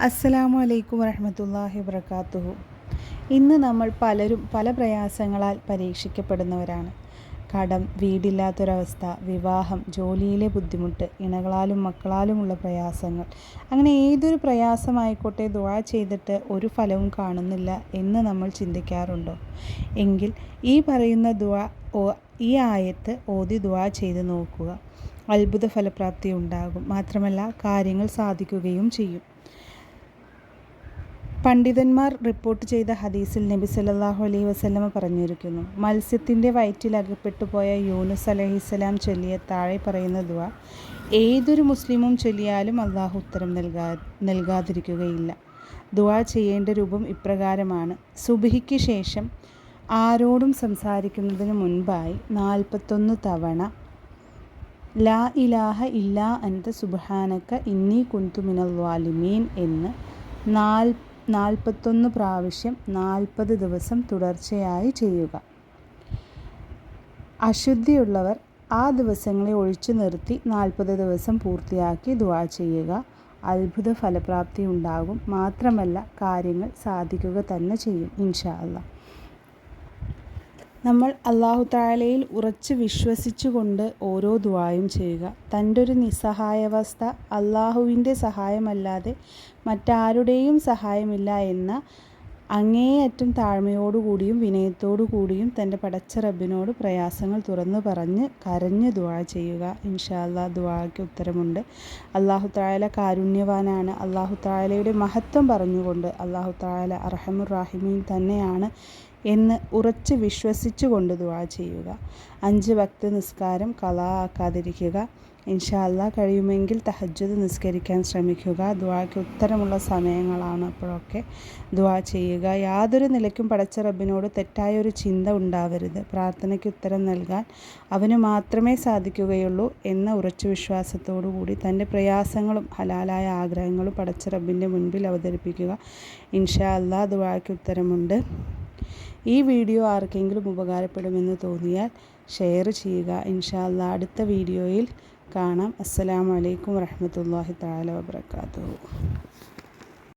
അസ്സലാമു അലൈക്കും വറഹ്മത്തുള്ളാഹി വബറകാതുഹു. ഇന്ന് നമ്മൾ പലരും പല പ്രയാസങ്ങളാൽ പരീക്ഷിക്കപ്പെടുന്നവരാണ്. കടം, വീടില്ലാത്തൊരവസ്ഥ, വിവാഹം, ജോലിയിലെ ബുദ്ധിമുട്ട്, ഇണകളാലും മക്കളാലുമുള്ള പ്രയാസങ്ങൾ, അങ്ങനെ ഏതൊരു പ്രയാസമായിക്കോട്ടെ ദുആ ചെയ്തിട്ട് ഒരു ഫലവും കാണുന്നില്ല എന്ന് നമ്മൾ ചിന്തിക്കാറുണ്ടോ? എങ്കിൽ ഈ പറയുന്ന ഈ ആയത്ത് ഓതി ദുആ ചെയ്ത് നോക്കുക. അത്ഭുത ഫലപ്രാപ്തി ഉണ്ടാകും. മാത്രമല്ല കാര്യങ്ങൾ സാധിക്കുകയും ചെയ്യും. പണ്ഡിതന്മാർ റിപ്പോർട്ട് ചെയ്ത ഹദീസിൽ നബി സല്ലല്ലാഹു അലൈഹി വസല്ലമ പറഞ്ഞിരിക്കുന്നു, മത്സ്യത്തിൻ്റെ വയറ്റിൽ അകപ്പെട്ടുപോയ യൂനുസ് അലൈഹിസ്സലാം ചൊല്ലിയ താഴെ പറയുന്ന ദുആ ഏതൊരു മുസ്ലിമും ചൊല്ലിയാലും അള്ളാഹു ഉത്തരം നൽകാതിരിക്കുകയില്ല. ദുആ ചെയ്യേണ്ട രൂപം ഇപ്രകാരമാണ്. സുബ്ഹിക്ക് ശേഷം ആരോടും സംസാരിക്കുന്നതിന് മുൻപായി 41 തവണ ലാ ഇലാഹ ഇല്ലാ അൻത സുബ്ഹാനക ഇന്നി കുന്തു മിനൽ ളാലിമീൻ എന്ന് 41 പ്രാവശ്യം 40 ദിവസം തുടർച്ചയായി ചെയ്യുക. അശുദ്ധിയുള്ളവർ ആ ദിവസങ്ങളെ ഒഴിച്ചു നിർത്തി 40 ദിവസം പൂർത്തിയാക്കി ദുആ ചെയ്യുക. അത്ഭുത ഫലപ്രാപ്തി ഉണ്ടാകും. മാത്രമല്ല കാര്യങ്ങൾ സാധിക്കുക തന്നെ ചെയ്യും ഇൻഷാ അല്ലാഹ്. നമ്മൾ അല്ലാഹു തആലയിൽ ഉറച്ച് വിശ്വസിച്ചുകൊണ്ട് ഓരോ ദുആയും ചെയ്യുക. തൻ്റെ ഒരു നിസ്സഹായാവസ്ഥ, അല്ലാഹുവിൻ്റെ സഹായമല്ലാതെ മറ്റാരുടെയും സഹായമില്ല എന്ന അങ്ങേയറ്റം താഴ്മയോടുകൂടിയും വിനയത്തോടുകൂടിയും തൻ്റെ പടച്ച റബ്ബിനോട് പ്രയാസങ്ങൾ തുറന്നു പറഞ്ഞ് കരഞ്ഞ് ദുആ ചെയ്യുക. ഇൻഷാ അല്ലാഹ് ദുആയ്ക്ക് ഉത്തരമുണ്ട്. അല്ലാഹു തആല കാരുണ്യവാനാണ്. അല്ലാഹു തആലയുടെ മഹത്വം പറഞ്ഞുകൊണ്ട് അല്ലാഹു തആല അർഹമുർ റഹീമീൻ തന്നെയാണ് എന്ന് ഉറച്ച് വിശ്വസിച്ചുകൊണ്ട് ദുആ ചെയ്യുക. 5 വക്ത് നിസ്കാരം ഖളാ ആക്കാതിരിക്കുക. ഇൻഷാ അല്ലാഹ് കഴിയുമെങ്കിൽ തഹജ്ജുദ് നിസ്കരിക്കാൻ ശ്രമിക്കുക. ദുആയ്ക്ക് ഉത്തരമുള്ള സമയങ്ങളാണ് അപ്പോഴൊക്കെ ദുആ ചെയ്യുക. യാതൊരു നിലയ്ക്കും പടച്ച റബ്ബിനോട് തെറ്റായൊരു ചിന്ത ഉണ്ടാവരുത്. പ്രാർത്ഥനയ്ക്ക് ഉത്തരം നൽകാൻ അവന് മാത്രമേ സാധിക്കുകയുള്ളൂ എന്ന ഉറച്ച വിശ്വാസത്തോടു കൂടി തൻ്റെ പ്രയാസങ്ങളും ഹലാലായ ആഗ്രഹങ്ങളും പടച്ച റബ്ബിൻ്റെ മുൻപിൽ അവതരിപ്പിക്കുക. ഇൻഷാ അല്ലാഹ് ദുആയ്ക്ക് ഉത്തരമുണ്ട്. ഈ വീഡിയോ ആർക്കെങ്കിലും ഉപകാരപ്പെടുമെന്ന് തോന്നിയാൽ ഷെയർ ചെയ്യുക. ഇൻഷാ അല്ലാഹ് അടുത്ത വീഡിയോയിൽ കാണാം. അസ്സലാമു അലൈക്കും വറഹ്മത്തുള്ളാഹി തആല വബറകാതുഹു.